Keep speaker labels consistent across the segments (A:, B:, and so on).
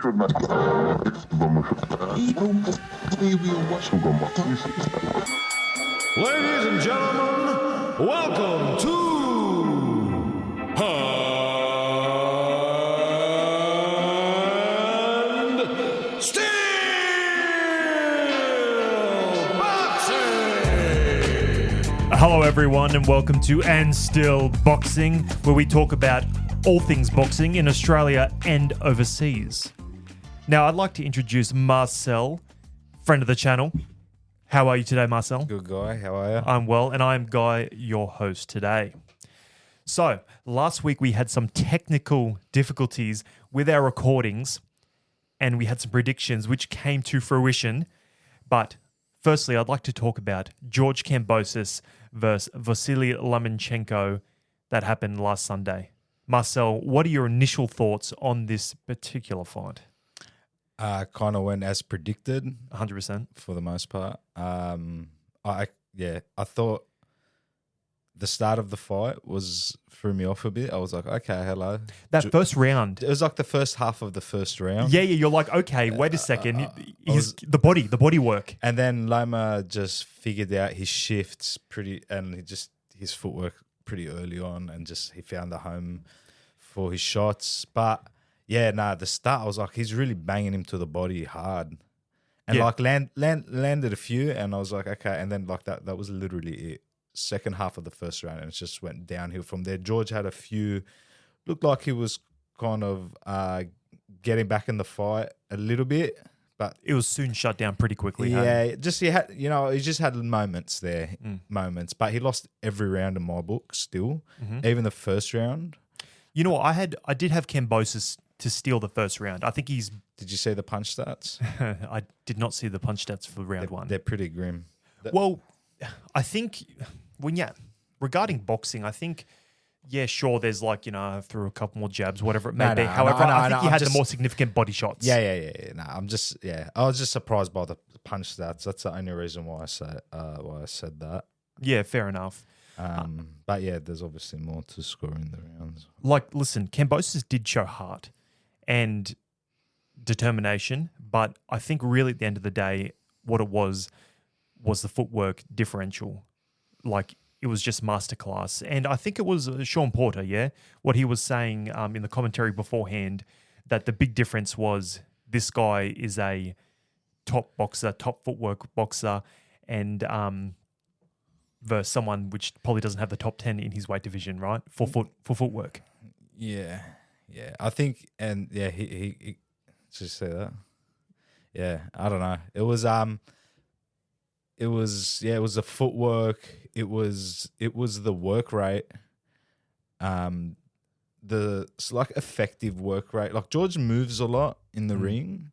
A: Ladies and gentlemen, welcome to Hand Steel Boxing!
B: Hello everyone and welcome to And Still Boxing, where we talk about all things boxing in Australia and overseas. Now I'd like to introduce Marcel, friend of the channel. How are you today, Marcel?
C: Good guy, how are you?
B: I'm well, and I'm Guy, your host today. So, last week we had some technical difficulties with our recordings, and we had some predictions which came to fruition. But firstly, I'd like to talk about George Kambosos versus Vasiliy Lomachenko that happened last Sunday. Marcel, what are your initial thoughts on this particular fight?
C: Kind of went as predicted
B: 100%.
C: for the most part. I thought the start of the fight threw me off a bit. I was like, okay, hello.
B: That first round.
C: It was like the first half of the first round.
B: Yeah, you're like, okay, wait a second. The body work.
C: And then Loma just figured out his shifts his footwork pretty early on, and just he found the home for his shots. But the start, I was like, he's really banging him to the body hard. And landed a few, and I was like, okay. And then like that was literally it. Second half of the first round, and it just went downhill from there. George had a few, looked like he was kind of getting back in the fight a little bit, but
B: it was soon shut down pretty quickly.
C: Yeah, he just had moments there, but he lost every round in my book still, even the first round.
B: You know what? I did have Kambosos to steal the first round. I think he's...
C: Did you see the punch stats?
B: I did not see the punch stats for round one.
C: They're pretty grim.
B: Well, I think regarding boxing, I think, sure, there's like, through a couple more jabs, whatever it may be. However, I think he had the more significant body shots.
C: Yeah. No, I was just surprised by the punch stats. That's the only reason why I said that.
B: Yeah, fair enough.
C: But yeah, there's obviously more to score in the rounds.
B: Like, listen, Kambosos did show heart and determination, but I think really at the end of the day, what it was the footwork differential. Like, it was just masterclass. And I think it was Sean Porter, what he was saying in the commentary beforehand, that the big difference was this guy is a top boxer, top footwork boxer, and versus someone which probably doesn't have the top 10 in his weight division, right? For footwork.
C: Yeah. I think, and he just say that. Yeah, I don't know. It was the footwork. It was the work rate. The effective work rate. Like, George moves a lot in the ring,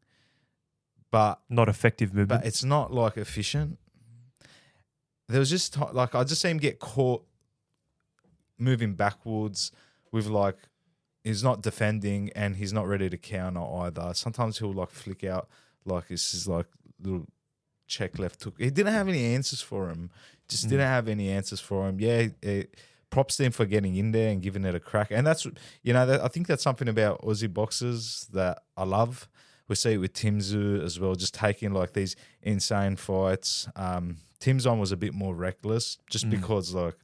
C: but
B: not effective movement.
C: But it's not like efficient. There was just I just see him get caught moving backwards with like he's not defending and he's not ready to counter either. Sometimes he'll like flick out like this is like little check left hook. He didn't have any answers for him. Just didn't have any answers for him. Yeah, props to him for getting in there and giving it a crack. And that's I think that's something about Aussie boxers that I love. We see it with Tim Tszyu as well, just taking like these insane fights. Tim's one was a bit more reckless just because like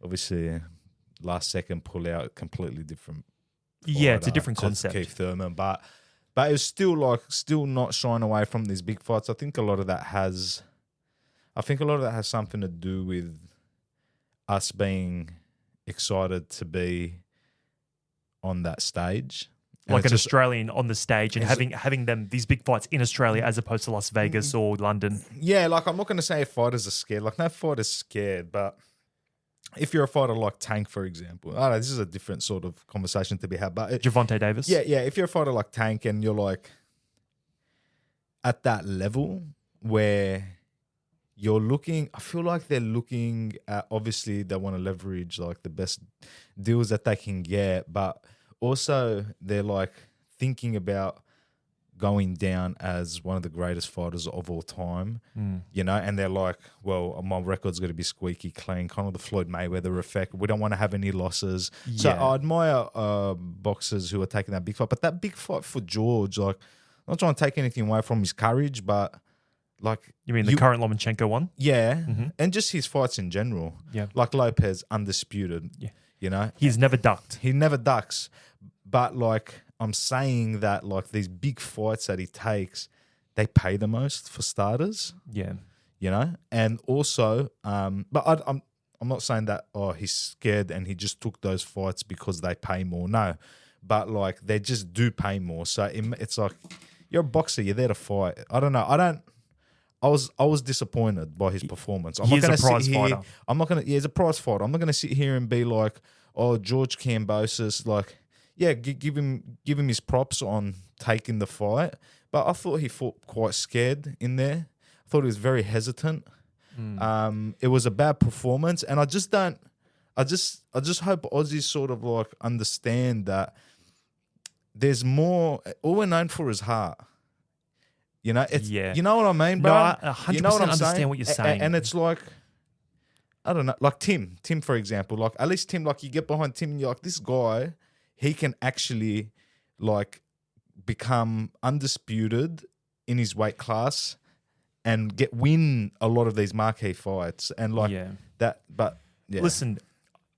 C: obviously last second pull out, completely different.
B: Yeah, it's a different concept.
C: Keith Thurman, but it was still not shying away from these big fights. I think a lot of that has something to do with us being excited to be on that stage. And
B: like an Australian on the stage and having them these big fights in Australia as opposed to Las Vegas or London.
C: Yeah, like I'm not going to say fighters are scared. Like no fighter's scared, but if you're a fighter like Tank, for example, I don't know, this is a different sort of conversation to be had. But
B: Gervonta Davis.
C: Yeah. If you're a fighter like Tank and you're like at that level where you're looking, I feel like they're looking at, obviously they want to leverage like the best deals that they can get, but also they're like thinking about going down as one of the greatest fighters of all time, and they're like, well, my record's going to be squeaky clean, kind of the Floyd Mayweather effect. We don't want to have any losses. So I admire boxers who are taking that big fight. But that big fight for George, like, I'm not trying to take anything away from his courage, but like...
B: You mean the current Lomachenko one?
C: Yeah, and just his fights in general.
B: Yeah.
C: Like Lopez, undisputed. Yeah.
B: He's never ducked.
C: He never ducks. But like... I'm saying that like these big fights that he takes, they pay the most for starters.
B: Yeah.
C: And also, but I'm not saying that he's scared and he just took those fights because they pay more. No, but like they just do pay more. So it's like you're a boxer, you're there to fight. I don't know. I was disappointed by his performance. I'm
B: He's
C: not
B: a prize fighter.
C: I'm not gonna. Yeah, he's a prize fighter. I'm not gonna sit here and be like, oh, George Kambosos, like. Yeah, give him his props on taking the fight, but I thought he fought quite scared in there. I thought he was very hesitant. It was a bad performance, and I just hope Aussies sort of like understand that there's more. All we're known for is heart. You know what I mean, bro?
B: No, I 100%
C: you know what I'm
B: understand
C: saying?
B: what you're saying.
C: And it's like, I don't know, like Tim, for example, like at least Tim, like you get behind Tim and you're like, this guy, he can actually like become undisputed in his weight class and win a lot of these marquee fights and like that. But yeah.
B: Listen,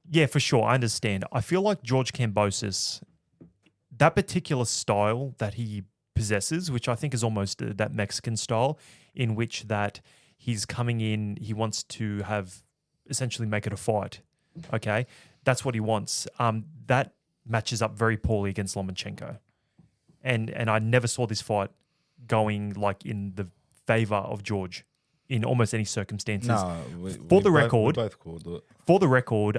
B: yeah, for sure, I understand. I feel like George Kambosos, that particular style that he possesses, which I think is almost that Mexican style, in which that he's coming in, he wants to have essentially make it a fight. Okay, that's what he wants. That matches up very poorly against Lomachenko, and I never saw this fight going like in the favor of George in almost any circumstances.
C: No,
B: we
C: both called it.
B: For the record,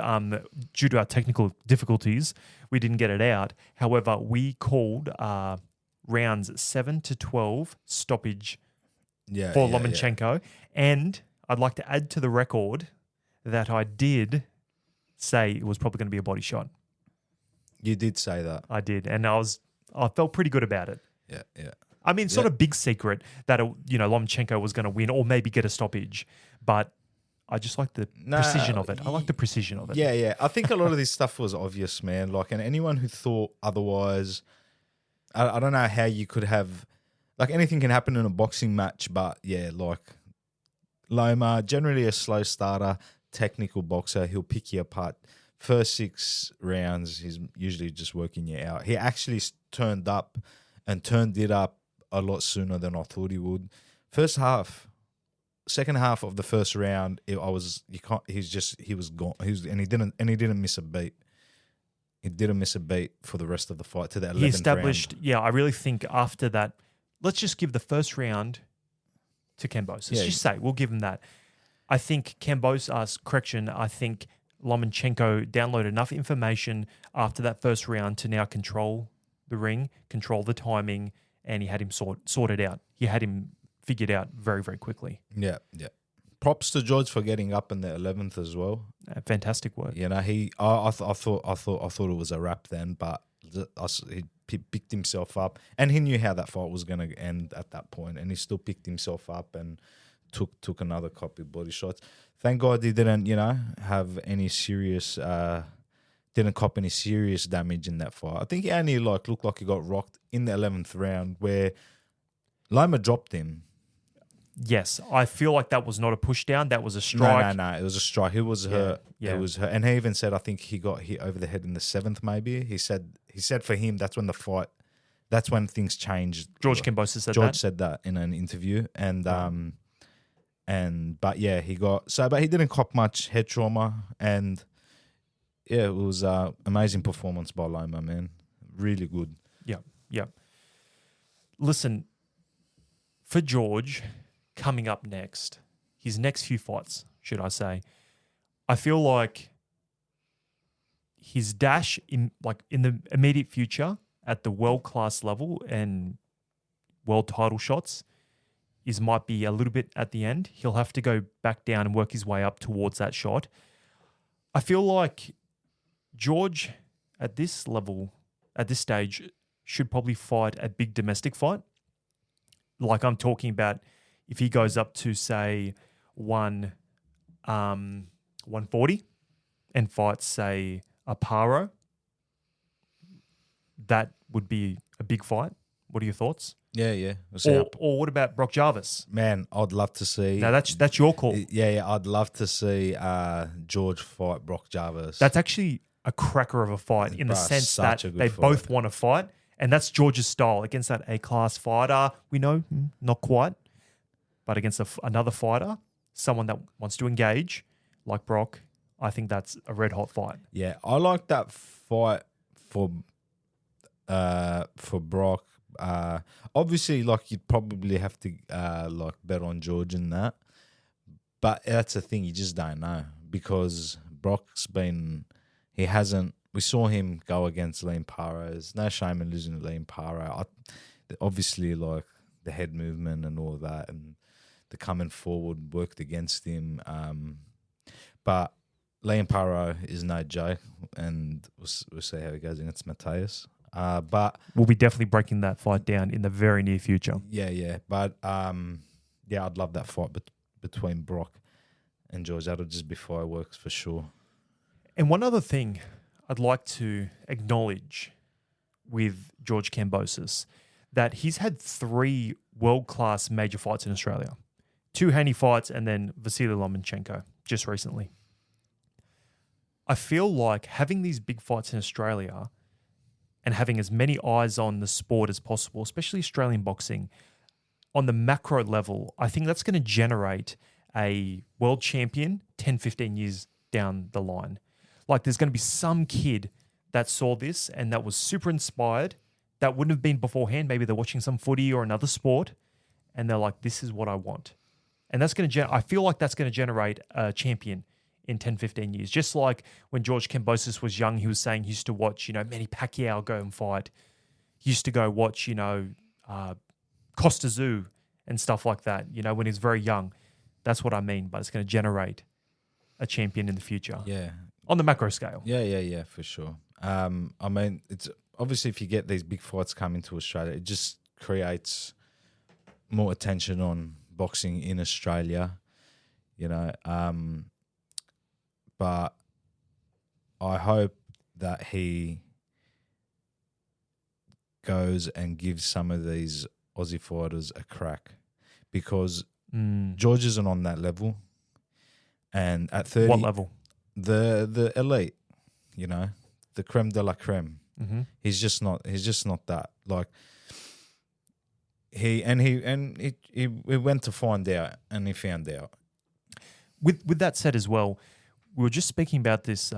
B: due to our technical difficulties, we didn't get it out. However, we called rounds 7 to 12 stoppage for Lomachenko. And I'd like to add to the record that I did say it was probably going to be a body shot.
C: You did say that.
B: I did. And I felt pretty good about it.
C: Yeah.
B: I mean, it's not a big secret that, Lomachenko was going to win or maybe get a stoppage, but I just like the precision of it. I like the precision of it.
C: Yeah. I think a lot of this stuff was obvious, man. Like, and anyone who thought otherwise, I don't know how you could have, like, anything can happen in a boxing match, but yeah, like, Loma, generally a slow starter, technical boxer, he'll pick you apart. First 6 rounds, he's usually just working you out. He actually turned it up a lot sooner than I thought he would. Second half of the first round, he was gone. He didn't miss a beat. He didn't miss a beat for the rest of the fight to the 11th round.
B: He established, I really think after that, let's just give the first round to Kambosos. Just say, we'll give him that. I think I think Lomachenko downloaded enough information after that first round to now control the ring, control the timing, and he had him sorted out. He had him figured out very, very quickly.
C: Yeah. Props to George for getting up in the 11th as well.
B: Fantastic work.
C: I thought it was a wrap then, but he picked himself up, and he knew how that fight was going to end at that point, and he still picked himself up and took another couple of body shots. Thank God he didn't, have any serious, didn't cop any serious damage in that fight. I think he only looked like he got rocked in the 11th round where Loma dropped him.
B: Yes, I feel like that was not a push down. That was a strike.
C: No. It was a strike. It was hurt. Yeah. It was hurt. And he even said, I think he got hit over the head in the 7th. Maybe he said for him that's when things changed.
B: George Kambosos said that.
C: George said that in an interview, but he didn't cop much head trauma, and yeah, it was an amazing performance by Loma, man. Really good.
B: Yeah. Listen, for George, coming up next, his next few fights, should I say, I feel like his dash in the immediate future at the world-class level and world title shots might be a little bit at the end. He'll have to go back down and work his way up towards that shot. I feel like George, at this level, at this stage, should probably fight a big domestic fight Like I'm talking about if he goes up to say 140 and fights say a Paro, that would be a big fight. What are your thoughts?
C: Yeah. We'll see
B: Or what about Brock Jarvis?
C: Man, I'd love to see.
B: Now that's your call.
C: Yeah. I'd love to see George fight Brock Jarvis.
B: That's actually a cracker of a fight in the
C: Bruh,
B: sense that
C: such a good
B: they
C: fight.
B: both want to fight, and that's George's style against that A-class fighter. We know not quite, but against another fighter, someone that wants to engage like Brock, I think that's a red hot fight.
C: Yeah, I like that fight for Brock. Obviously, like you'd probably have to like bet on George in that, but that's the thing, you just don't know because Brock's been. He hasn't. We saw him go against Liam Paro. There's no shame in losing to Liam Paro. Obviously, like the head movement and all that, and the coming forward worked against him. But Liam Paro is no joke, and we'll see how he goes against Mateus. But
B: We'll be definitely breaking that fight down in the very near future.
C: yeah. But yeah, I'd love that fight between Brock and George. That'll just be fireworks for sure.
B: And one other thing I'd like to acknowledge with George Kambosos, that he's had 3 world-class major fights in Australia. 2 Haney fights and then Vasiliy Lomachenko just recently. I feel like having these big fights in Australia and having as many eyes on the sport as possible, especially Australian boxing, on the macro level, I think that's going to generate a world champion 10, 15 years down the line. Like there's going to be some kid that saw this and that was super inspired, that wouldn't have been beforehand. Maybe they're watching some footy or another sport and they're like, this is what I want. And that's going to, I feel like that's going to generate a champion in 10, 15 years. Just like when George Kambosos was young, he was saying he used to watch, Manny Pacquiao go and fight. He used to go watch, Costa Zoo and stuff like that, when he was very young. That's what I mean, but it's going to generate a champion in the future.
C: Yeah.
B: On the macro scale.
C: Yeah, for sure. I mean, it's obviously if you get these big fights coming to Australia, it just creates more attention on boxing in Australia, but I hope that he goes and gives some of these Aussie fighters a crack because George isn't on that level. And at 30...
B: What level?
C: The elite, the creme de la creme.
B: Mm-hmm.
C: He's just not that. Like he went to find out, and he found out.
B: With that said as well, we were just speaking about this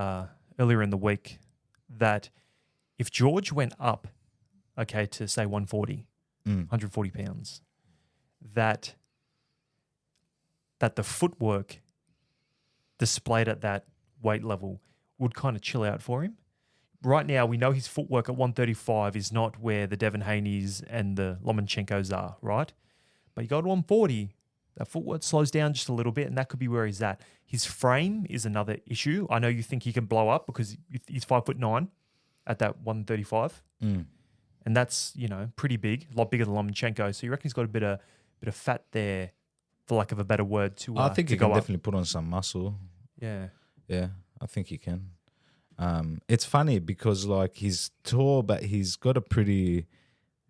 B: earlier in the week, that if George went up, to say 140, 140 pounds, that the footwork displayed at that weight level would kind of chill out for him. Right now, we know his footwork at 135 is not where the Devin Haneys and the Lomachenkos are, right? But you go to 140, that footwork slows down just a little bit, and that could be where he's at. His frame is another issue. I know you think he can blow up because he's 5'9" at that 135, and that's pretty big, a lot bigger than Lomachenko. So you reckon he's got a bit of fat there, for lack of a better word, to
C: I think he
B: go
C: can
B: up.
C: definitely put on some muscle.
B: Yeah.
C: Yeah, I think he can. It's funny because like he's tall, but he's got a pretty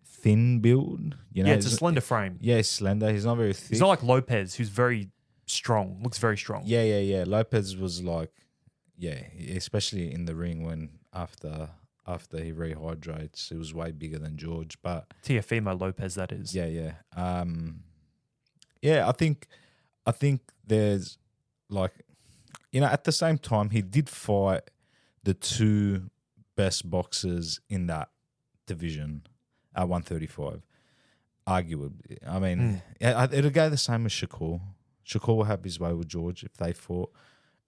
C: thin build.
B: It's a slender frame.
C: Yeah, he's slender. He's not very thick.
B: He's not like Lopez, who's very strong, looks very strong.
C: Yeah. Lopez was like, especially in the ring when after he rehydrates, he was way bigger than George. But
B: Teofimo Lopez, that is.
C: Yeah. I think there's like, at the same time, he did fight the 2 best boxers in that division at 135, arguably. I mean, it'll go the same with Shakur. Shakur will have his way with George if they fought.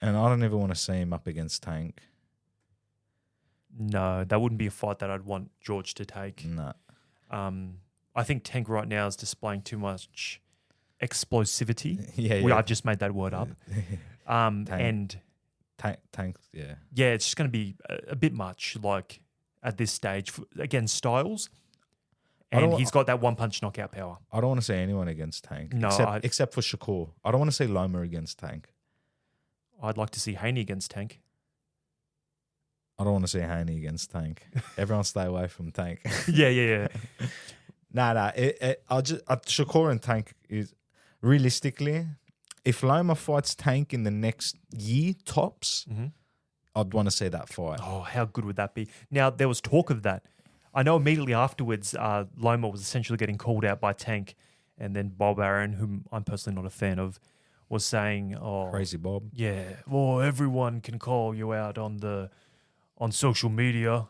C: And I don't ever want to see him up against Tank.
B: No, that wouldn't be a fight that I'd want George to take.
C: No.
B: I think Tank right now is displaying too much explosivity.
C: Yeah.
B: I've just made that word up. And
C: Tank, yeah.
B: Yeah, it's just going to be a bit much, like, at this stage. Again, Styles And he's got that one-punch knockout power.
C: I don't want to say anyone against Tank.
B: No,
C: except for Shakur. I don't want to say Loma against Tank.
B: I'd like to see Haney against Tank.
C: I don't want to see Haney against Tank. Everyone stay away from Tank.
B: Yeah.
C: Nah. Shakur and Tank is realistically, if Loma fights Tank in the next year tops, I'd want to see that fight.
B: Oh, how good would that be? Now, there was talk of that. I know immediately afterwards, Loma was essentially getting called out by Tank, and then Bob Arum, whom I'm personally not a fan of, was saying, "Oh,
C: Crazy Bob.
B: yeah, well, everyone can call you out on social media,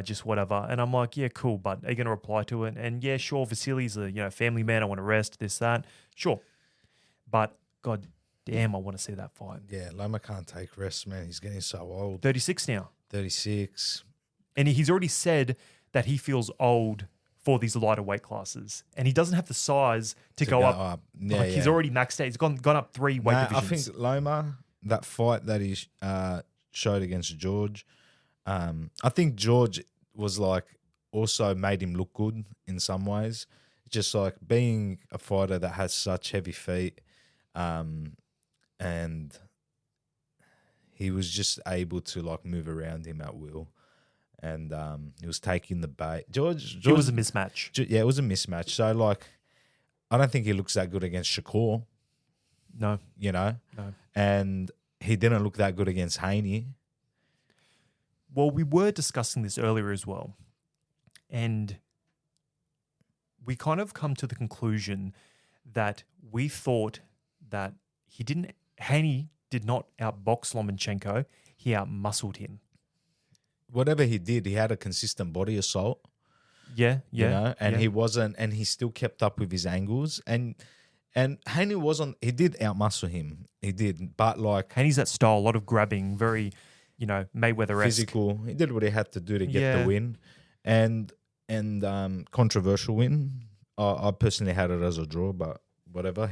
B: just whatever." And I'm like, yeah, cool, but are you going to reply to it? And yeah, sure, Vasily's a family man. I want to rest, this, that, sure, but god damn, I want to see that fight.
C: Yeah, Loma can't take rest, man. He's getting so old.
B: 36 now,
C: 36,
B: and he's already said that he feels old for these lighter weight classes, and he doesn't have the size to go up.
C: Yeah,
B: He's already maxed out. He's gone up 3 weight divisions.
C: I think Loma, that fight that he showed against George, I think George was like also made him look good in some ways. Just like being a fighter that has such heavy feet, and he was just able to like move around him at will. And he was taking the bait. George,
B: it was a mismatch.
C: Yeah, it was a mismatch. So, like, I don't think he looks that good against Shakur.
B: No.
C: No.
B: And
C: he didn't look that good against Haney.
B: Well, we were discussing this earlier as well. And we kind of come to the conclusion that we thought that Haney did not outbox Lomachenko. He outmuscled him.
C: Whatever he did, he had a consistent body assault.
B: Yeah.
C: He wasn't, and he still kept up with his angles. And Haney he did outmuscle him. He did, but like
B: Haney's that style, a lot of grabbing, very, Mayweather-esque.
C: Physical. He did what he had to do to get the win, and controversial win. I personally had it as a draw, but whatever.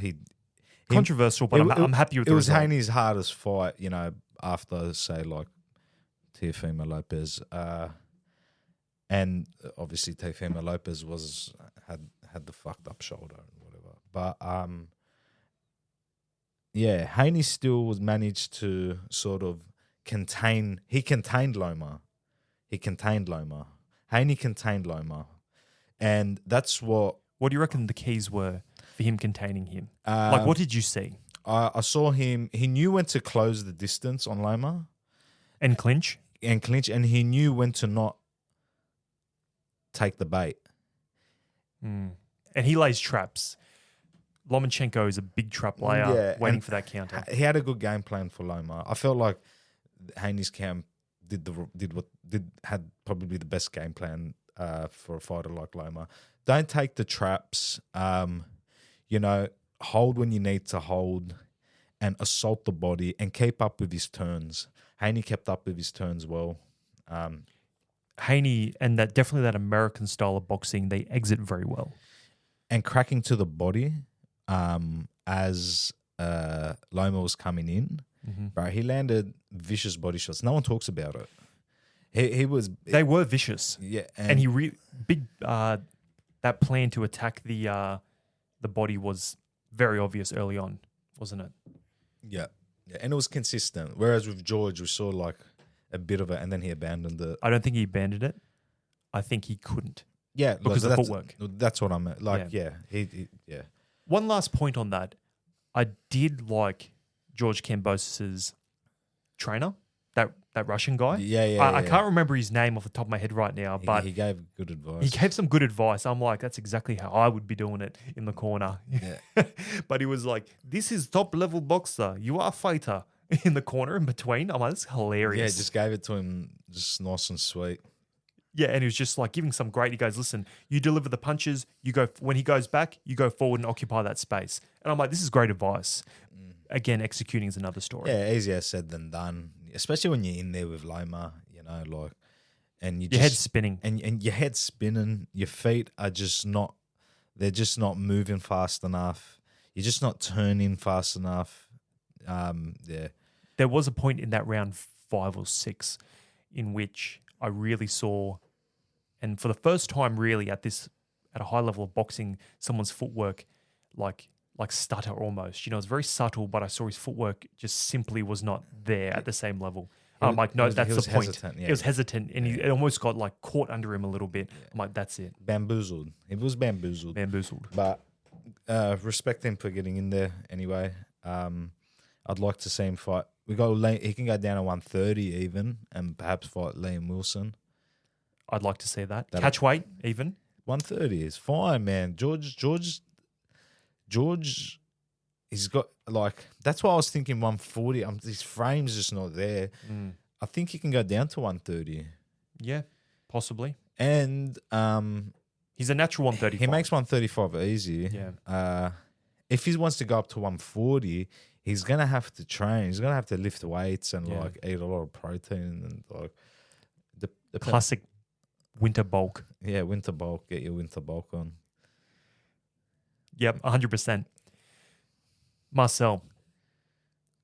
B: Controversial, but I'm happy with the result.
C: It was Haney's hardest fight, after say like Teofimo Lopez, and obviously Teofimo Lopez had the fucked up shoulder and whatever. But Haney still managed to sort of contain. He contained Loma. Haney contained Loma, and that's what.
B: What do you reckon the keys were for him containing him? What did you see?
C: I saw him. He knew when to close the distance on Loma.
B: And clinch,
C: and he knew when to not take the bait.
B: And he lays traps. Lomachenko is a big trap layer, waiting for that counter.
C: He had a good game plan for Loma. I felt like Haney's camp had probably the best game plan for a fighter like Loma. Don't take the traps. Hold when you need to hold, and assault the body and keep up with his turns. Haney kept up with his turns well.
B: Haney and definitely that American style of boxing, they exit very well.
C: And cracking to the body as Loma was coming in, bro, he landed vicious body shots. No one talks about it. They
B: were vicious.
C: Yeah.
B: And he that plan to attack the body was very obvious early on, wasn't it?
C: Yeah. Yeah, and it was consistent. Whereas with George, we saw like a bit of it, and then he abandoned it.
B: I don't think he abandoned it. I think he couldn't.
C: Yeah,
B: because of the footwork.
C: That's what I meant. Like, he.
B: One last point on that. I did like George Kambosos' trainer, that Russian guy. I can't remember his name off the top of my head right now, but
C: he gave good advice.
B: He gave some good advice. I'm like, that's exactly how I would be doing it in the corner.
C: Yeah.
B: But he was like, this is top level boxer. You are a fighter in the corner in between. I'm like, that's hilarious.
C: Yeah, just gave it to him just nice and sweet.
B: Yeah, and he was just like giving some great. He goes, listen, you deliver the punches. You go when he goes back, you go forward and occupy that space. And I'm like, this is great advice. Again, executing is another story.
C: Yeah, easier said than done, especially when you're in there with Loma. And
B: your head's spinning,
C: and your head's spinning. Your feet are just not. They're just not moving fast enough. You're just not turning fast enough.
B: There was a point in that round 5 or 6 in which I really saw, and for the first time really at this at a high level of boxing someone's footwork like stutter almost. It's very subtle, but I saw his footwork just simply was not there at the same level. I'm like, no, that's the point.
C: Hesitant,
B: He was hesitant, and it almost got like caught under him a little bit. I'm like, that's it.
C: Bamboozled. He was bamboozled. But respect him for getting in there anyway. I'd like to see him fight. He can go down to 130 even, and perhaps fight Liam Wilson.
B: I'd like to see that. Catch weight even.
C: 130 is fine, man. George, he's got that's why I was thinking 140. His frame's just not there. I think he can go down to 130.
B: Yeah, possibly.
C: And
B: he's a natural 135.
C: He makes 135 easy.
B: Yeah.
C: If he wants to go up to 140, he's gonna have to train. He's gonna have to lift weights and eat a lot of protein and the
B: classic winter bulk.
C: Yeah, winter bulk. Get your winter bulk on.
B: Yep, 100%. Marcel,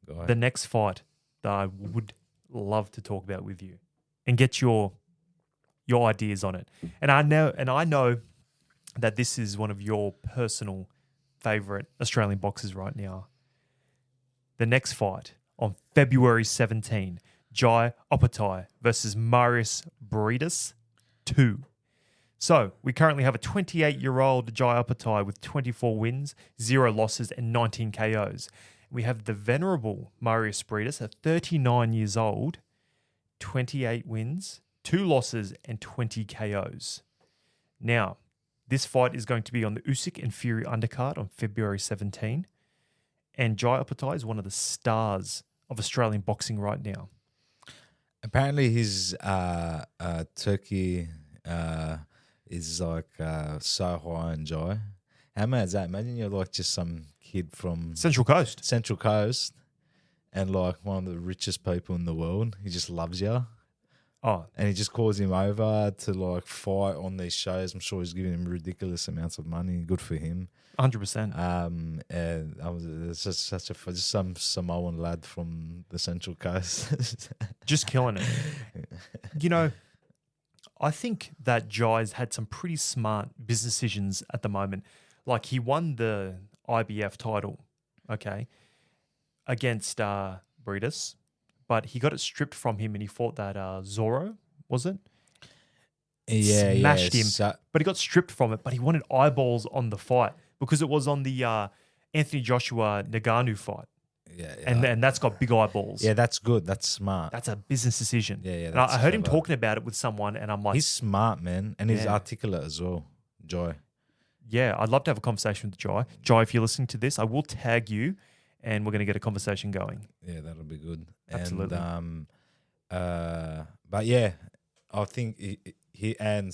B: the next fight that I would love to talk about with you and get your ideas on it. And I know that this is one of your personal favorite Australian boxers right now. The next fight on February 17, Jai Opetaia versus Mairis Briedis 2. So we currently have a 28-year-old Jai Opetaia with 24 wins, 0 losses, and 19 KOs. We have the venerable Mairis Briedis at 39 years old, 28 wins, 2 losses, and 20 KOs. Now, this fight is going to be on the Ussyk and Fury undercard on February 17. And Jai Opetaia is one of the stars of Australian boxing right now.
C: Apparently his Turkey is so high in Jai. How mad is that? Imagine you're like just some kid from
B: Central Coast
C: and like one of the richest people in the world. He just loves you.
B: Oh,
C: and he just calls him over to like fight on these shows. I'm sure he's giving him ridiculous amounts of money. Good for him.
B: 100%.
C: And I was just some Samoan lad from the Central Coast,
B: just killing it. I think that Jai's had some pretty smart business decisions at the moment. Like he won the IBF title, against Briedis, but he got it stripped from him and he fought that Zorro, was it?
C: Yeah,
B: smashed him, but he got stripped from it. But he wanted eyeballs on the fight because it was on the Anthony Joshua Ngannou fight.
C: Yeah.
B: And that's got big eyeballs.
C: Yeah, that's good. That's smart.
B: That's a business decision.
C: Yeah.
B: And I heard him talking about it with someone, and I'm like,
C: he's smart, man, and he's articulate as well. Jai.
B: Yeah, I'd love to have a conversation with Jai. Jai, if you're listening to this, I will tag you, and we're going to get a conversation going.
C: Yeah, that'll be good.
B: Absolutely.
C: And, but yeah, I think Jai and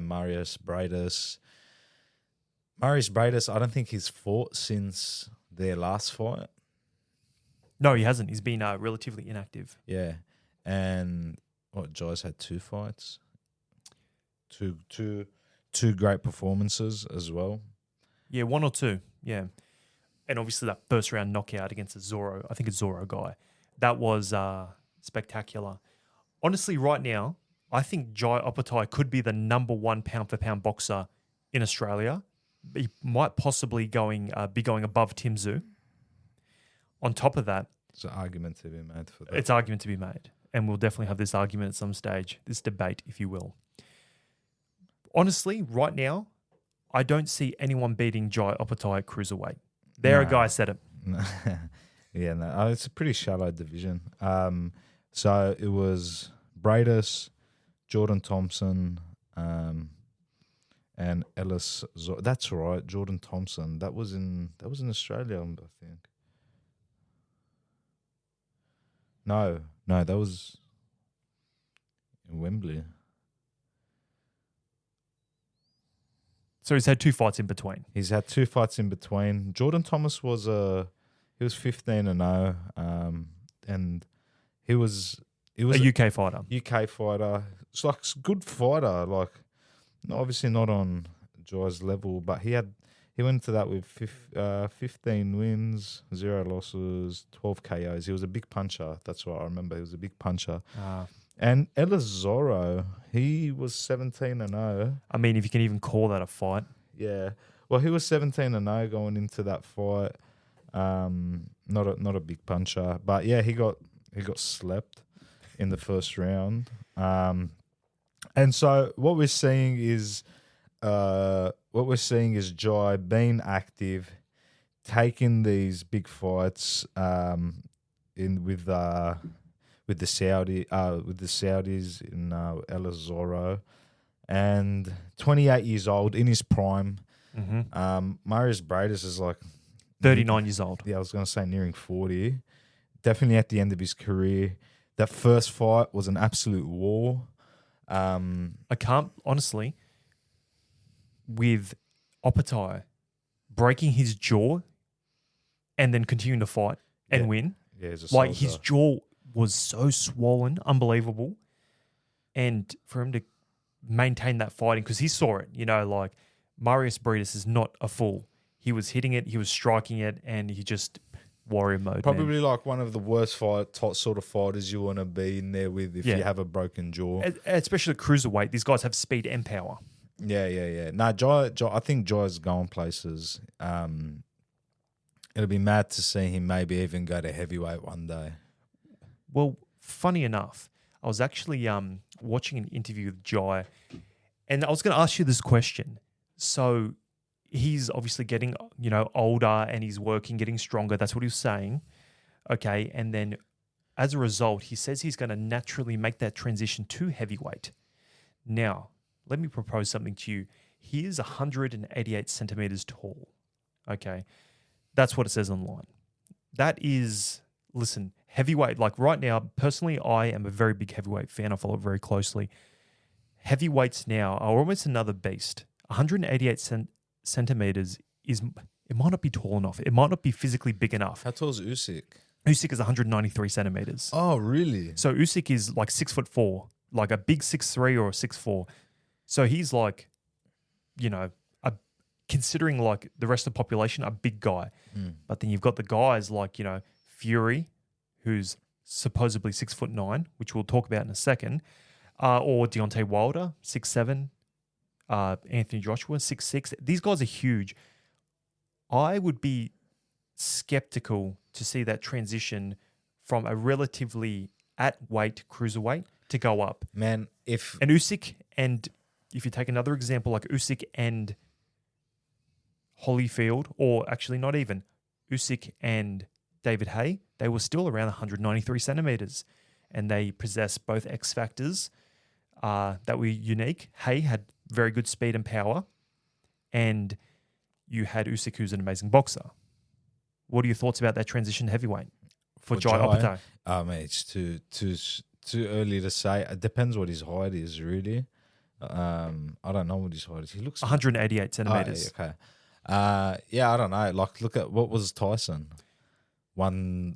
C: Mairis Briedis. Mairis Briedis, I don't think he's fought since their last fight.
B: No, he hasn't. He's been relatively inactive.
C: Yeah, and Jai's had 2 fights, two great performances as well.
B: Yeah, 1 or 2. Yeah, and obviously that first round knockout against a Zorro, I think it's Zorro guy, that was spectacular. Honestly, right now, I think Jai Opetaia could be the number 1 pound for pound boxer in Australia. He might possibly be going above Tim Tszyu. On top of that,
C: it's an argument to be made for that.
B: It's an argument to be made. And we'll definitely have this argument at some stage, this debate, if you will. Honestly, right now, I don't see anyone beating Jai Opetaia at cruiserweight. A guy said it.
C: It's a pretty shallow division. So it was Briedis, Jordan Thompson, and Ellis. That's right, Jordan Thompson. That was in Australia, I think. No, that was in Wembley.
B: So he's had 2 fights in between.
C: He's had 2 fights in between. Jordan Thomas was 15-0, and he was
B: a UK fighter.
C: UK fighter. It's like a good fighter. Like, obviously not on Jai's level, but he went into that with 15 wins, 0 losses, 12 KOs. He was a big puncher. That's what I remember. He was a big puncher. And Elizoro, he was 17-0.
B: I mean, if you can even call that a fight.
C: Yeah. Well, he was 17-0 going into that fight. Not a big puncher, but yeah, he got slept in the first round. And so what we're seeing is Jai being active, taking these big fights with the Saudis in Elizoro, and 28 years old in his prime. Mairis Briedis is like
B: 39 years old.
C: Yeah, I was going to say nearing 40. Definitely at the end of his career. That first fight was an absolute war.
B: I can't, honestly, with Opetaia breaking his jaw and then continuing to fight and win.
C: Yeah, he's a
B: like
C: soldier.
B: his jaw was so swollen, unbelievable. And for him to maintain that fighting, because he saw it, like Mairis Briedis is not a fool. He was hitting it, he was striking it, and he just warrior mode.
C: Probably like one of the worst sort of fighters you want to be in there with if you have a broken jaw.
B: Especially at cruiserweight, these guys have speed and power.
C: Yeah. No, Jai, I think Jai's going places. It'll be mad to see him maybe even go to heavyweight one day.
B: Well, funny enough, I was actually watching an interview with Jai, and I was going to ask you this question. So he's obviously getting, older, and he's working, getting stronger. That's what he was saying. Okay, and then as a result, he says he's going to naturally make that transition to heavyweight. Now, let me propose something to you. He is 188 centimeters tall. Okay, that's what it says online. That is, listen, heavyweight. Like right now, personally, I am a very big heavyweight fan. I follow it very closely. Heavyweights now are almost another beast. 188 centimeters it might not be tall enough. It might not be physically big enough.
C: How tall is Ussyk?
B: Usyk is 193 centimeters.
C: Oh, really?
B: So Usyk is like 6'4", like a big 6'3" or a 6'4". So he's like, considering like the rest of the population, a big guy. But then you've got the guys like, Fury, who's supposedly 6'9", which we'll talk about in a second, or Deontay Wilder, 6'7", Anthony Joshua, 6'6". These guys are huge. I would be skeptical to see that transition from a relatively at weight cruiserweight to go up.
C: Man,
B: And Usyk, and if you take another example like Usyk and Holyfield, or actually not even, Usyk and David Haye, they were still around 193 centimeters, and they possess both X factors that were unique. Haye had very good speed and power, and you had Usyk, who's an amazing boxer. What are your thoughts about that transition to heavyweight for Jai Opetaia?
C: Mate, it's too early to say. It depends what his height is, really. I don't know what his height is. He looks
B: 188 centimeters.
C: Okay. I don't know. Like, look at what was Tyson. One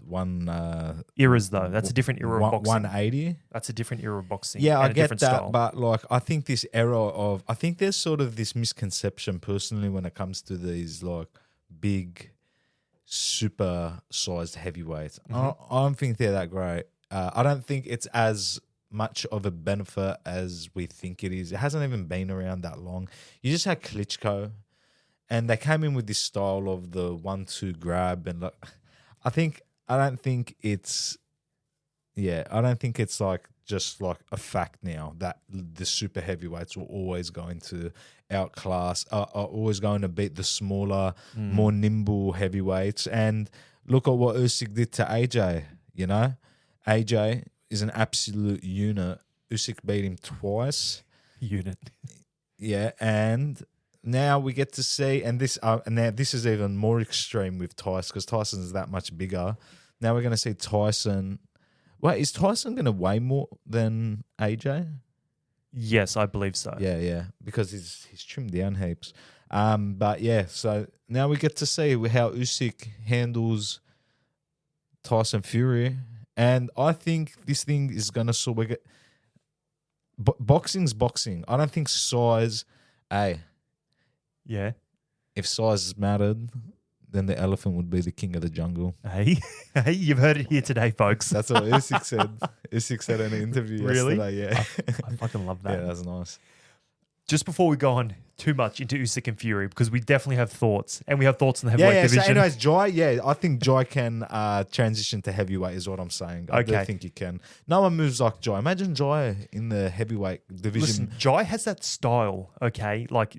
B: Eras though. That's a different era of boxing.
C: 180.
B: That's a different era of boxing.
C: Yeah,
B: and
C: I
B: a
C: get
B: different
C: that,
B: style.
C: but like, I think this era of, I think there's sort of this misconception personally when it comes to these like big, super sized heavyweights. I don't think they're that great. I don't think it's as much of a benefit as we think it is. It hasn't even been around that long. You just had Klitschko, and they came in with this style of the 1-2 grab, and like, I don't think it's like just like a fact now that the super heavyweights are always going to outclass, are always going to beat the smaller, more nimble heavyweights. And look at what Usyk did to AJ. AJ is an absolute unit. Usyk beat him twice.
B: Unit.
C: Yeah, and now we get to see, and now this is even more extreme with Tyson because Tyson's that much bigger. Now we're going to see Tyson. Wait, is Tyson going to weigh more than AJ?
B: Yes, I believe so.
C: Yeah, because he's trimmed down heaps. But yeah, so now we get to see how Usyk handles Tyson Fury, and I think this thing is going to sort of get. Boxing's boxing. I don't think size.
B: Yeah.
C: If size mattered, then the elephant would be the king of the jungle.
B: Hey, you've heard it here today, folks.
C: That's what Usyk said. Usyk said in an interview
B: Really?
C: yesterday. Yeah,
B: I fucking love that.
C: yeah, that's nice.
B: Just before we go on too much into Usyk and Fury, because we definitely have thoughts, and we have thoughts on the
C: Yeah,
B: heavyweight
C: yeah.
B: division.
C: So anyways, Jai, I think Jai can transition to heavyweight is what I'm saying. I do
B: Okay.
C: think he can. No one moves like Jai. Imagine Jai in the heavyweight division.
B: Listen, Jai has that style, okay? Like,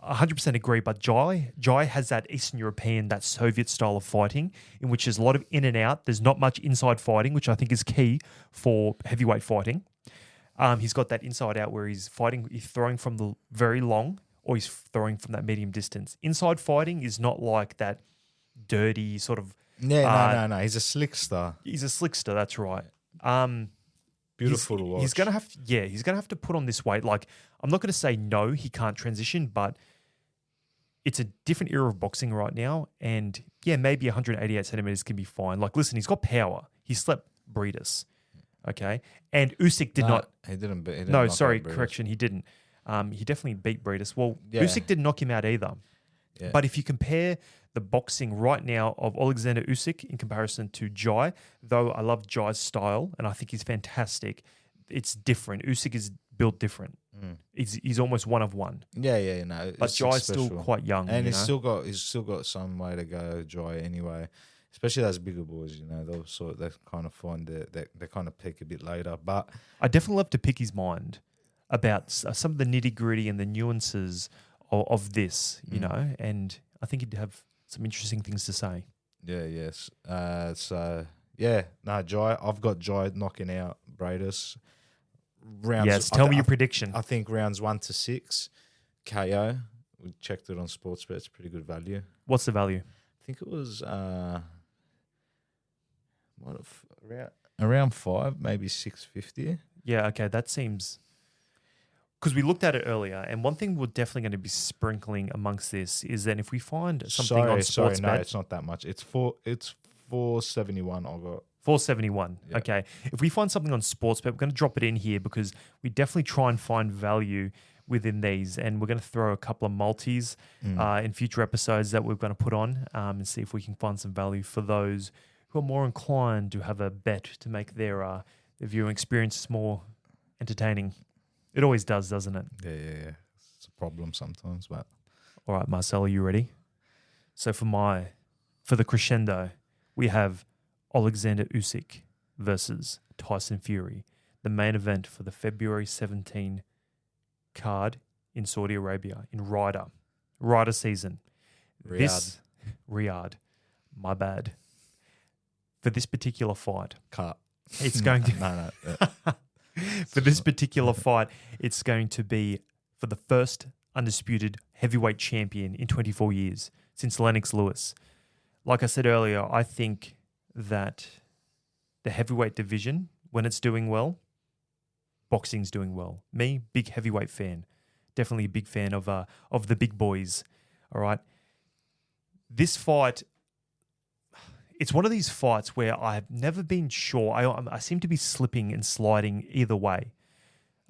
B: 100% agree, but Jai has that Eastern European, that Soviet style of fighting, in which there's a lot of in and out. There's not much inside fighting, which I think is key for heavyweight fighting. He's got that inside out where he's throwing from the very long, or he's throwing from that medium distance. Inside fighting is not like that dirty sort of.
C: Yeah, no. He's a slickster.
B: He's a slickster, that's right.
C: Beautiful to watch.
B: He's gonna have to put on this weight. Like, I'm not gonna say no, he can't transition, but it's a different era of boxing right now. And yeah, maybe 188 centimeters can be fine. Like, listen, he's got power. He slept Briedis. Okay. And Usyk did not.
C: He didn't. He didn't
B: No,
C: knock
B: sorry,
C: out Briedis.
B: correction. He didn't. He definitely beat Briedis. Well,
C: Yeah.
B: Usyk didn't knock him out either.
C: Yeah.
B: But if you compare the boxing right now of Oleksandr Ussyk in comparison to Jai, though I love Jai's style and I think he's fantastic, it's different. Usyk is built different. He's almost one of one.
C: Yeah, no.
B: But
C: Usyk's
B: Jai's still
C: special.
B: quite young.
C: and
B: you
C: he's
B: know?
C: still got some way to go, Jai. Anyway, especially those bigger boys. They kind of find they kind of peak a bit later. But
B: I definitely love to pick his mind about some of the nitty gritty and the nuances of this, you know, and I think he'd have some interesting things to say.
C: yeah, yes. Jai. I've got Jai knocking out Briedis. Rounds.
B: Yes, tell me your prediction.
C: I think rounds 1 to 6, KO. We checked it on Sportsbet. It's pretty good value.
B: What's the value?
C: I think it was around 5, maybe 650.
B: Yeah, okay, that seems... Because we looked at it earlier, and one thing we're definitely going to be sprinkling amongst this is that if we find something on Sportsbet...
C: no, it's not that much. It's 471 I got.
B: 471.
C: Yeah.
B: Okay. If we find something on Sportsbet, we're going to drop it in here because we definitely try and find value within these. And we're going to throw a couple of multis in future episodes that we're going to put on and see if we can find some value for those who are more inclined to have a bet to make their viewing experience more entertaining. It always does, doesn't it?
C: Yeah. It's a problem sometimes, but...
B: All right, Marcel, are you ready? So for the crescendo, we have Oleksandr Ussyk versus Tyson Fury, the main event for the February 17 card in Saudi Arabia, in Ryder season. Riyadh. My bad. For this particular fight,
C: Cut.
B: it's going to...
C: No.
B: For this particular fight, it's going to be for the first undisputed heavyweight champion in 24 years since Lennox Lewis. Like I said earlier, I think that the heavyweight division, when it's doing well, boxing's doing well. Me, big heavyweight fan. Definitely a big fan of the big boys. All right. This fight, it's one of these fights where I've never been sure. I seem to be slipping and sliding either way.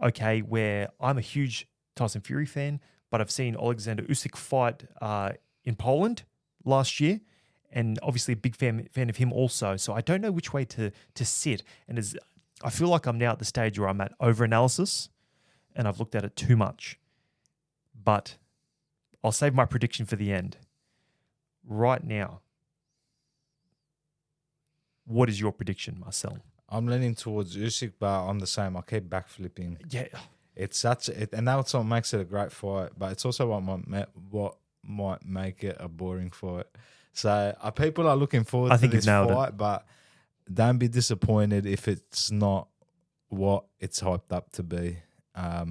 B: Okay, where I'm a huge Tyson Fury fan, but I've seen Oleksandr Ussyk fight in Poland last year, and obviously a big fan of him also. So I don't know which way to sit. And I feel like I'm now at the stage where I'm at over-analysis, and I've looked at it too much. But I'll save my prediction for the end. Right now, what is your prediction, Marcel?
C: I'm leaning towards Usyk, but I'm the same. I keep backflipping.
B: Yeah.
C: It's and that's what makes it a great fight, but it's also what might make it a boring fight. So people are looking forward to this fight, but don't be disappointed if it's not what it's hyped up to be. I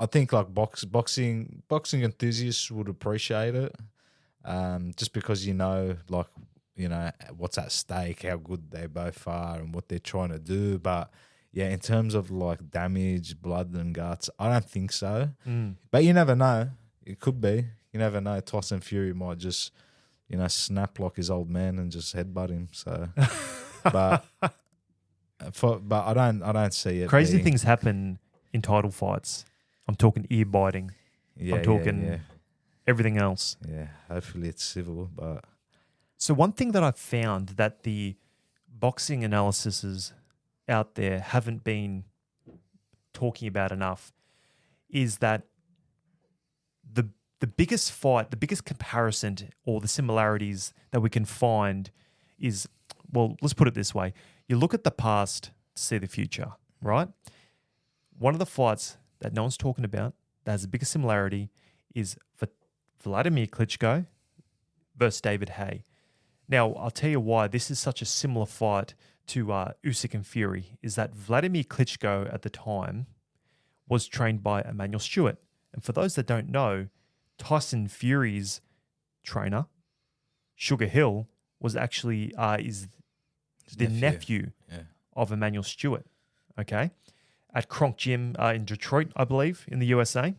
C: think like boxing enthusiasts would appreciate it, just because what's at stake, how good they both are, and what they're trying to do. But yeah, in terms of like damage, blood and guts, I don't think so. But you never know. It could be. You never know. Tyson Fury might just, snap like his old man and just headbutt him. So, but I don't see it.
B: Crazy
C: being,
B: things happen in title fights. I'm talking ear biting.
C: Yeah,
B: I'm talking.
C: Yeah.
B: everything else.
C: Yeah, hopefully it's civil, but
B: So one thing that I've found that the boxing analyses out there haven't been talking about enough is that the biggest fight, the biggest comparison or the similarities that we can find is, well, let's put it this way. You look at the past to see the future, right? One of the fights that no one's talking about that has the biggest similarity is Vladimir Klitschko versus David Haye. Now, I'll tell you why this is such a similar fight to Usyk and Fury, is that Vladimir Klitschko at the time was trained by Emmanuel Stewart. And for those that don't know, Tyson Fury's trainer, Sugar Hill, was actually is the nephew of Emmanuel Stewart, okay, at Kronk Gym in Detroit, I believe, in the USA.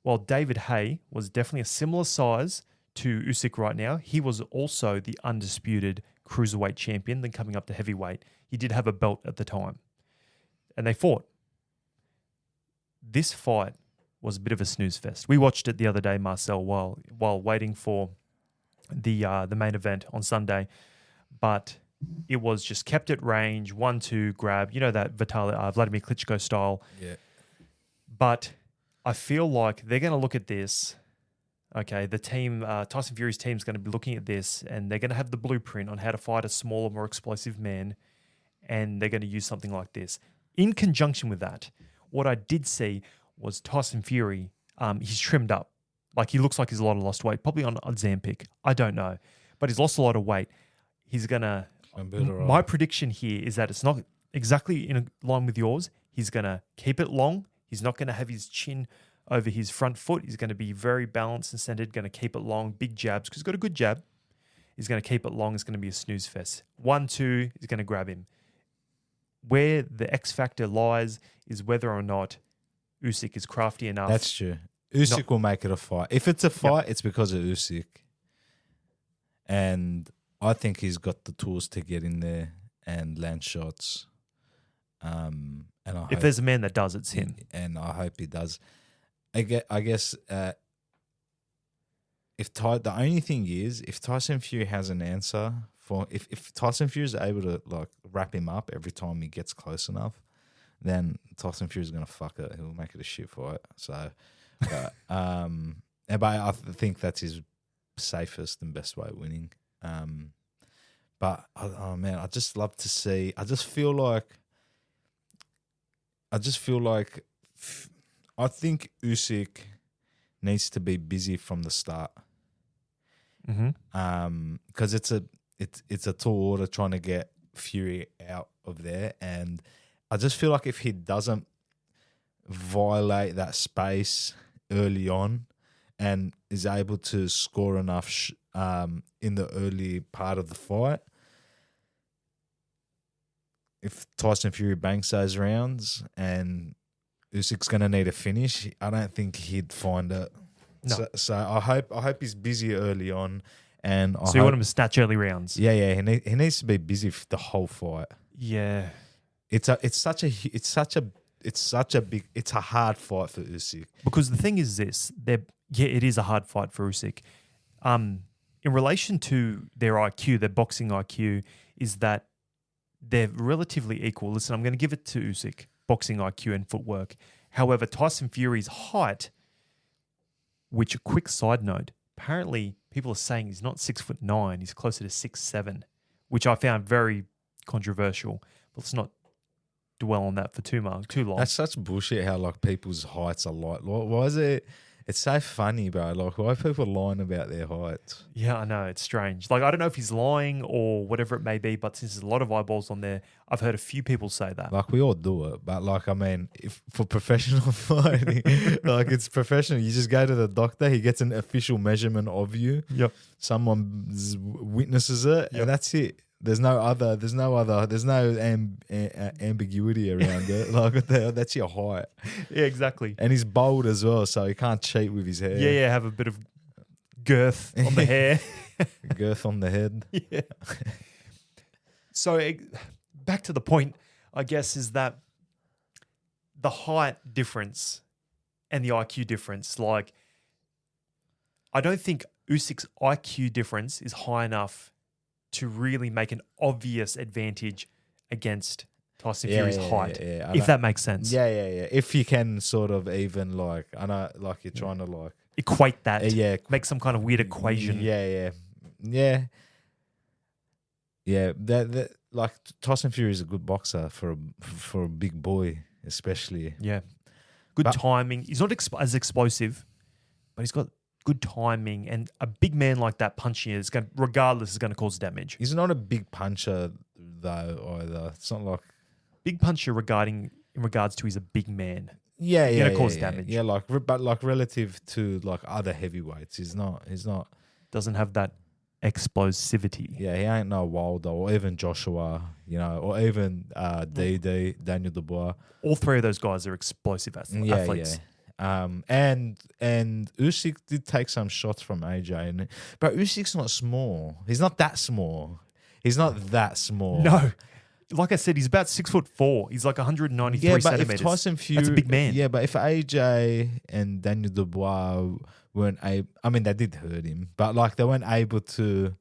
B: While David Haye was definitely a similar size to Usyk right now, he was also the undisputed cruiserweight champion, then coming up to heavyweight. He did have a belt at the time. And they fought. This fight was a bit of a snooze fest. We watched it the other day, Marcel, while waiting for the main event on Sunday. But it was just kept at range, 1-2 grab, you know, that Vladimir Klitschko style.
C: yeah.
B: But I feel like they're going to look at this. Okay, the team, Tyson Fury's team is going to be looking at this and they're going to have the blueprint on how to fight a smaller, more explosive man. And they're going to use something like this. In conjunction with that, what I did see was Tyson Fury, he's trimmed up. Like he looks like he's a lot of lost weight, probably on Ozempic. I don't know. But he's lost a lot of weight. He's going to... My prediction here is that it's not exactly in line with yours. He's going to keep it long. He's not going to have his chin over his front foot. He's going to be very balanced and centered, going to keep it long, big jabs, because he's got a good jab. He's going to keep it long. It's going to be a snooze fest. 1-2, he's going to grab him. Where the X factor lies is whether or not Usyk is crafty enough.
C: That's true. Usyk will make it a fight. If it's a fight, it's because of Usyk. And I think he's got the tools to get in there and land shots. And
B: if there's a man that does, it's him.
C: And I hope he does. I guess the only thing is, if Tyson Fury has an answer for if Tyson Fury is able to like wrap him up every time he gets close enough, then Tyson Fury is gonna fuck it. He'll make it a shit fight. So, but I think that's his safest and best way of winning. But oh man, I just love to see. I just feel like I think Usyk needs to be busy from the start. Because it's a tall order trying to get Fury out of there, and I just feel like if he doesn't violate that space early on and is able to score enough in the early part of the fight, if Tyson Fury banks those rounds and Usyk's going to need a finish, I don't think he'd find it.
B: No.
C: So I hope he's busy early on, and
B: you want him to snatch early rounds.
C: Yeah. He needs to be busy for the whole fight.
B: Yeah,
C: it's a hard fight for Usyk.
B: Because the thing is this, it is a hard fight for Usyk. In relation to their IQ, their boxing IQ, is that they're relatively equal. Listen, I'm going to give it to Usyk, boxing IQ and footwork. However, Tyson Fury's height, which, a quick side note, apparently people are saying he's not 6'9", he's closer to 6'7", which I found very controversial. But let's not dwell on that for too long.
C: That's such bullshit how like people's heights are like. Why is it? It's so funny, bro. Like, why are people lying about their heights?
B: Yeah, I know. It's strange. Like, I don't know if he's lying or whatever it may be, but since there's a lot of eyeballs on there, I've heard a few people say that.
C: Like, we all do it. But, like, I mean, if for professional fighting, like, it's professional. You just go to the doctor. He gets an official measurement of you.
B: Yep.
C: Someone witnesses it, and that's it. There's no ambiguity around it. Like, what the hell? That's your height.
B: Yeah, exactly.
C: And he's bold as well, so he can't cheat with his hair.
B: Yeah, have a bit of girth on the hair.
C: Girth on the head.
B: Yeah. So back to the point, I guess, is that the height difference and the IQ difference, like, I don't think Usyk's IQ difference is high enough to really make an obvious advantage against Tyson Fury's height, if that makes sense.
C: Yeah. If you can sort of even like, I know, like you're trying to like
B: Equate that.
C: yeah,
B: Make some kind of weird equation.
C: Yeah. That like Tyson Fury is a good boxer for a big boy, especially.
B: Yeah. Good timing. He's not as explosive, but he's got good timing. And a big man like that punching is going, regardless, is going to cause damage.
C: He's not a big puncher though either. It's not like
B: big puncher in regards to he's a big man.
C: Yeah,
B: He's going to cause damage.
C: Yeah, but like relative to like other heavyweights, he's not.
B: Doesn't have that explosivity.
C: Yeah, he ain't no Wilder or even Joshua, or even Daniel Dubois.
B: All three of those guys are explosive athletes.
C: Yeah. And Usyk did take some shots from AJ, but Usyk's not small. He's not that small.
B: No. Like I said, he's about 6'4". He's like 193 centimeters.
C: If Tyson Fury,
B: that's a big man.
C: Yeah, but if AJ and Daniel Dubois weren't able, I mean, they did hurt him, but like they weren't able to,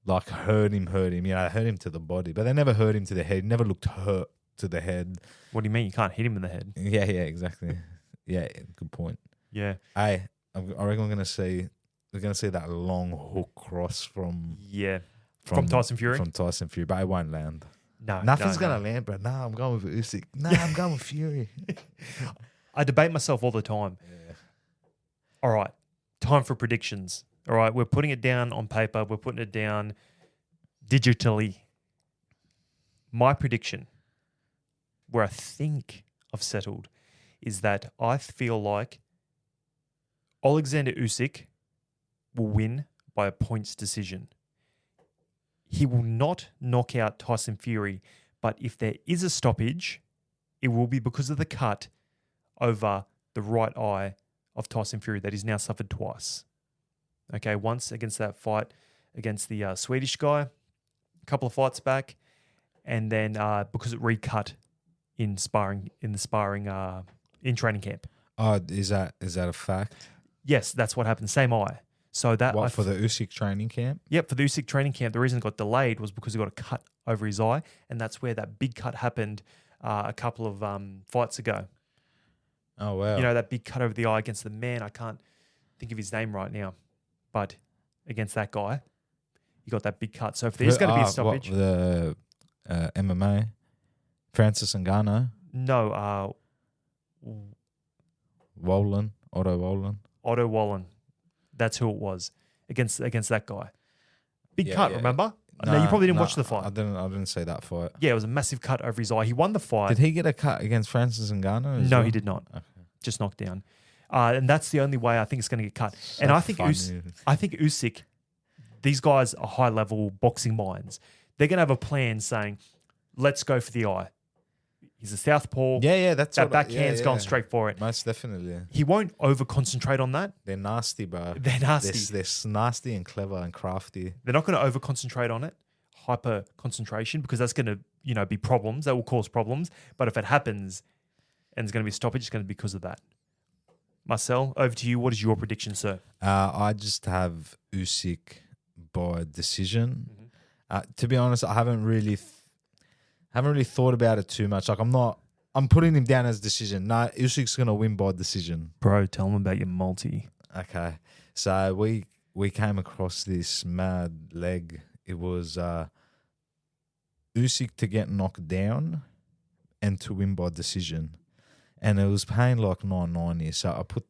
C: like hurt him. Hurt him to the body, but they never hurt him to the head. He never looked hurt to the head.
B: What do you mean? You can't hit him in the head.
C: Yeah, exactly. Yeah, good point.
B: Yeah.
C: I reckon we're gonna see that long hook cross from
B: Tyson Fury.
C: From Tyson Fury, but it won't land.
B: No,
C: nothing's gonna land, bro. Nah, I'm going with Usyk. Nah, I'm going with Fury.
B: I debate myself all the time.
C: Yeah.
B: All right, time for predictions. All right, we're putting it down on paper. We're putting it down digitally. My prediction, where I think I've settled, is that I feel like Oleksandr Ussyk will win by a points decision. He will not knock out Tyson Fury, but if there is a stoppage, it will be because of the cut over the right eye of Tyson Fury that he's now suffered twice. Okay, once against that fight against the Swedish guy, a couple of fights back, and then because it recut in training camp.
C: Oh, is that a fact?
B: Yes, that's what happened. Same eye. So that
C: for the Usyk training camp?
B: Yep, for the Usyk training camp, the reason it got delayed was because he got a cut over his eye, and that's where that big cut happened a couple of fights ago.
C: Oh, wow.
B: That big cut over the eye against the man, I can't think of his name right now, but against that guy, he got that big cut. So if there's going to be a stoppage...
C: the MMA? Francis Ngannou?
B: No.
C: Otto
B: Wallen. That's who it was against that guy. Big cut,
C: yeah.
B: remember? No, you probably didn't watch the fight.
C: I didn't see that fight.
B: Yeah, it was a massive cut over his eye. He won the fight.
C: Did he get a cut against Francis Ngannou?
B: No, he did not. Okay. Just knocked down. And that's the only way I think it's going to get cut. So and I think Usyk, these guys are high-level boxing minds. They're going to have a plan saying, let's go for the eye. He's a southpaw.
C: Yeah, that's
B: that backhand's going straight for it.
C: Most definitely.
B: He won't over-concentrate on that.
C: They're nasty, bro.
B: They're nasty.
C: They're nasty and clever and crafty.
B: They're not going to over-concentrate on it, hyper-concentration, because that's going to, be problems. That will cause problems. But if it happens and there's going to be a stoppage, it's going to be because of that. Marcel, over to you. What is your prediction, sir? I
C: just have Usyk by decision. Mm-hmm. To be honest, I haven't really thought about it too much. Like I'm putting him down as decision. No, Usyk's gonna win by decision.
B: Bro, tell him about your multi.
C: Okay, so we came across this mad leg. It was Usyk to get knocked down and to win by decision, and it was paying like $9.90. So I put,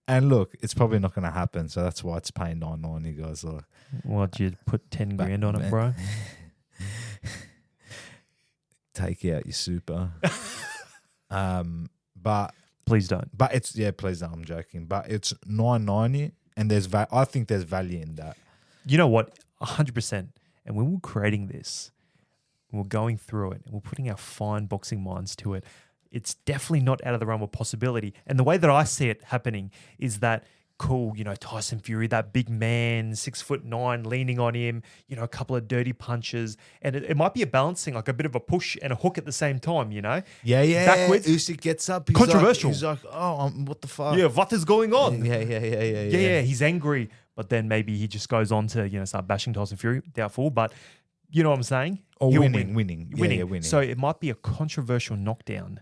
C: and look, it's probably not gonna happen. So that's why it's paying $9.90, guys. Like,
B: what, you put 10 grand on it, bro?
C: Take out your super. But
B: please don't.
C: But it's please don't. I'm joking. But it's $9.90, and I think there's value in that.
B: You know what? 100%. And when we're creating this, we're going through it, and we're putting our fine boxing minds to it. It's definitely not out of the realm of possibility. And the way that I see it happening is that cool, Tyson Fury, that big man, 6'9", leaning on him, a couple of dirty punches. And it might be a balancing, like a bit of a push and a hook at the same time,
C: Yeah.
B: Backwards.
C: Usyk gets up. He's
B: Controversial.
C: He's like, oh, what the fuck?
B: Yeah, what is going on?
C: Yeah.
B: He's angry. But then maybe he just goes on to, start bashing Tyson Fury. Doubtful. But you know what I'm saying?
C: Or
B: He'll
C: winning. Yeah, winning.
B: So it might be a controversial knockdown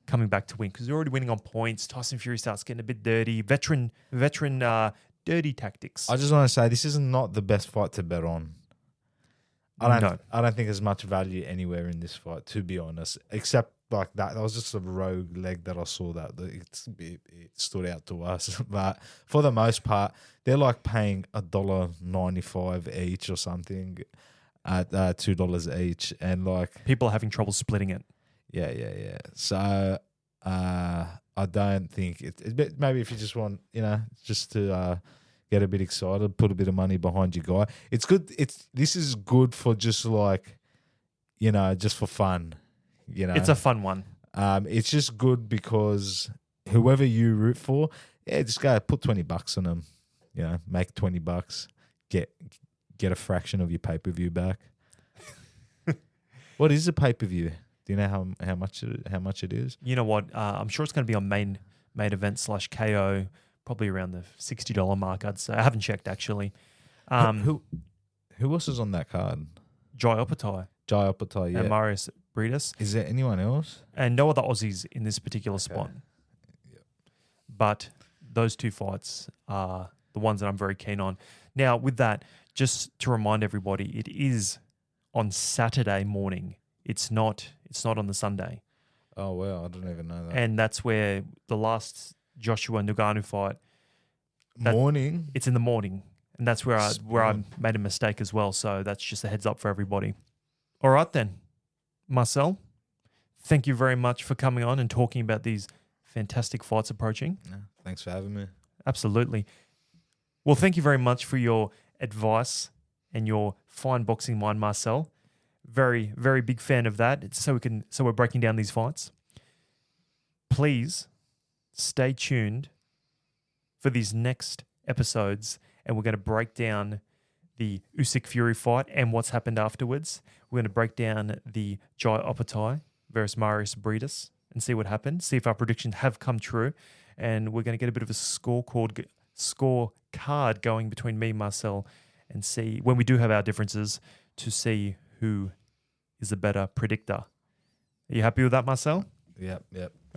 B: coming back to win because they're already winning on points. Tyson Fury starts getting a bit dirty. Veteran, dirty tactics.
C: I just want to say this is not the best fight to bet on. I don't think there's much value anywhere in this fight, to be honest, except like that. That was just a rogue leg that I saw that it stood out to us. But for the most part, they're like paying $1.95 each or something at $2 each, and like
B: people are having trouble splitting it.
C: Yeah. So I don't think it. Maybe if you just want, just to get a bit excited, put a bit of money behind your guy. It's good. This is good for just like, just for fun.
B: It's a fun one.
C: It's just good because whoever you root for, just go put $20 on them. Make $20. Get a fraction of your pay-per-view back. What is a pay-per-view? Do you know how much it is? You know
B: what? I'm sure it's going to be on main event / KO, probably around the $60 mark, I'd say. I haven't checked, actually.
C: Who else is on that card?
B: Jai Opetaia.
C: Yeah.
B: And Mairis Briedis.
C: Is there anyone else?
B: And no other Aussies in this particular spot.
C: Yep.
B: But those two fights are the ones that I'm very keen on. Now, with that, just to remind everybody, it is on Saturday morning. It's not on the Sunday.
C: Oh, wow. I didn't even know that.
B: And that's where the last Joshua Ngannou fight.
C: Morning?
B: It's in the morning. And that's where I made a mistake as well. So that's just a heads up for everybody. All right, then. Marcel, thank you very much for coming on and talking about these fantastic fights approaching.
C: Yeah, thanks for having me.
B: Absolutely. Well, thank you very much for your advice and your fine boxing mind, Marcel. Very, very big fan of that. So we're breaking down these fights. Please stay tuned for these next episodes, and we're going to break down the Usyk Fury fight and what's happened afterwards. We're going to break down the Jai Opetaia versus Mairis Briedis and see what happened. See if our predictions have come true, and we're going to get a bit of a scorecard going between me and Marcel, and see when we do have our differences to see who is the better predictor. Are you happy with that, Marcel?
C: Yep.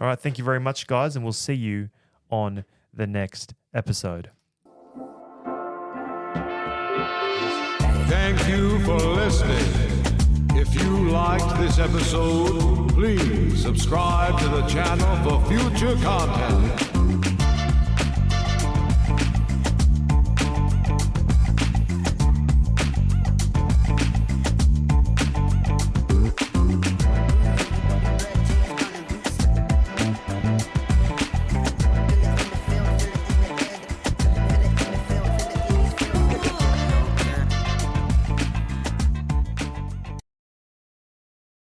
B: All right, thank you very much, guys, and we'll see you on the next episode.
A: Thank you for listening. If you liked this episode, please subscribe to the channel for future content.